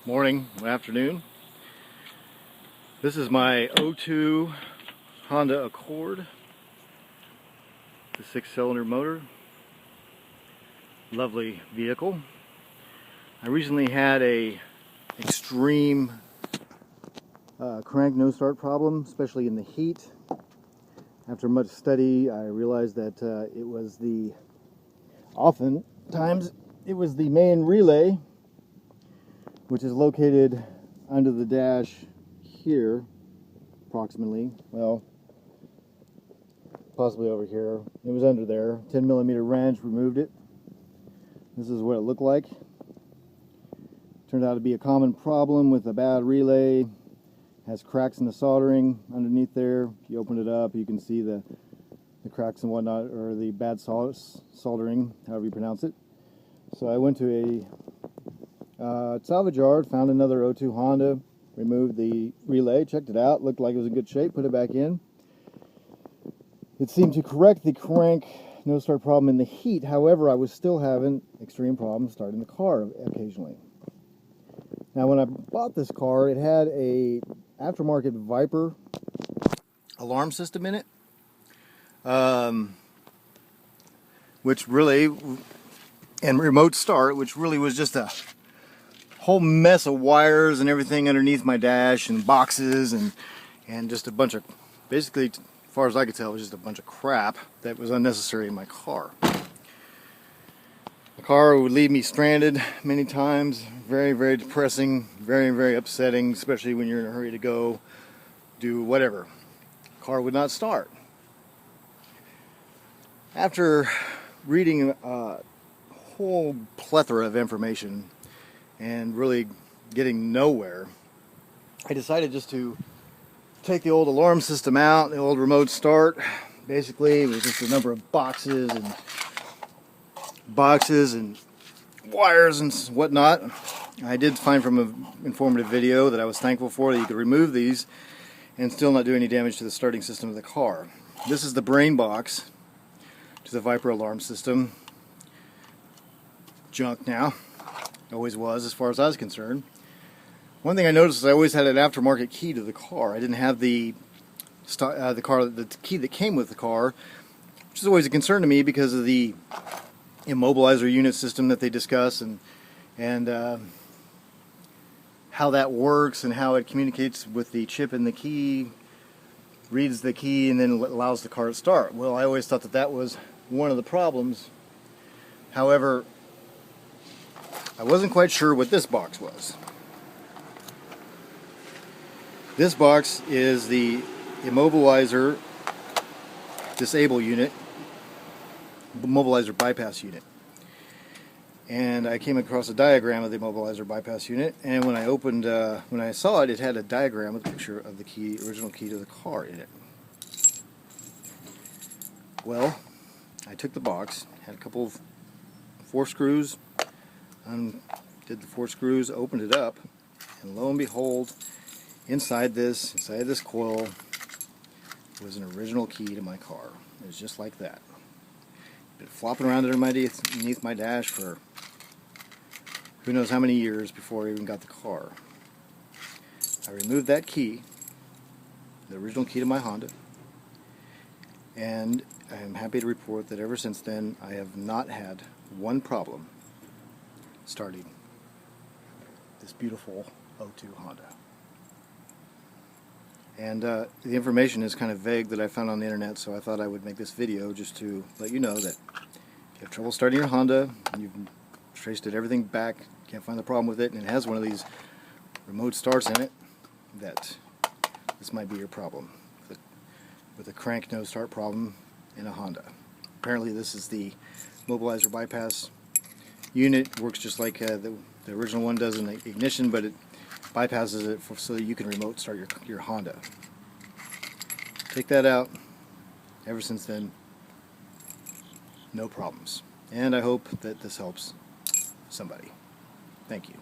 morning, afternoon. This is my '02 Honda Accord, the 6-cylinder motor. Lovely vehicle. I recently had a extreme crank no start problem, especially in the heat. After much study, I realized that oftentimes it was the main relay, which is located under the dash here, approximately. Well, possibly over here. It was under there. 10mm wrench removed it. This is what it looked like. Turned out to be a common problem with a bad relay. Has cracks in the soldering underneath there. If you open it up, you can see the cracks and whatnot, or the bad soldering, however you pronounce it. So I went to a salvage yard, found another '02 Honda, removed the relay, checked it out, looked like it was in good shape, put it back in. It seemed to correct the crank no start problem in the heat. However, I was still having extreme problems starting the car occasionally. Now, when I bought this car, it had a aftermarket Viper alarm system in it, which really, and remote start, which really was just a whole mess of wires and everything underneath my dash and boxes and just a bunch of, basically, as far as I could tell, it was just a bunch of crap that was unnecessary in my car. The car would leave me stranded many times. Very, very depressing, very, very upsetting, especially when you're in a hurry to go do whatever. The car would not start. After reading a whole plethora of information and really getting nowhere, I decided just to take the old alarm system out, the old remote start. Basically, it was just a number of boxes and wires and whatnot. I did find from an informative video that I was thankful for, that you could remove these and still not do any damage to the starting system of the car. This is the brain box to the Viper alarm system. Junk now. Always was, as far as I was concerned. One thing I noticed is I always had an aftermarket key to the car. I didn't have the key that came with the car, which is always a concern to me because of the immobilizer unit system that they discuss and how that works and how it communicates with the chip in the key, reads the key, and then allows the car to start. Well, I always thought that that was one of the problems. However, I wasn't quite sure what this box was. This box is the immobilizer disable unit, immobilizer bypass unit. And I came across a diagram of the immobilizer bypass unit, and when I saw it, it had a diagram with a picture of the key, original key to the car in it. Well, I took the box, had a couple of 4 screws, did the 4 screws, opened it up, and lo and behold, inside this coil was an original key to my car. It was just like that. Been flopping around underneath my dash for who knows how many years before I even got the car. I removed that key, the original key to my Honda, and I am happy to report that ever since then I have not had one problem starting this beautiful '02 Honda. And the information is kind of vague that I found on the internet, so I thought I would make this video just to let you know that if you have trouble starting your Honda, and you've traced everything back, can't find the problem with it, and it has one of these remote starts in it, that this might be your problem with a crank no start problem in a Honda. Apparently this is the mobilizer bypass unit. It works just like the original one does in the ignition, but it bypasses it so that you can remote start your Honda. Take that out. Ever since then, no problems. And I hope that this helps somebody. Thank you.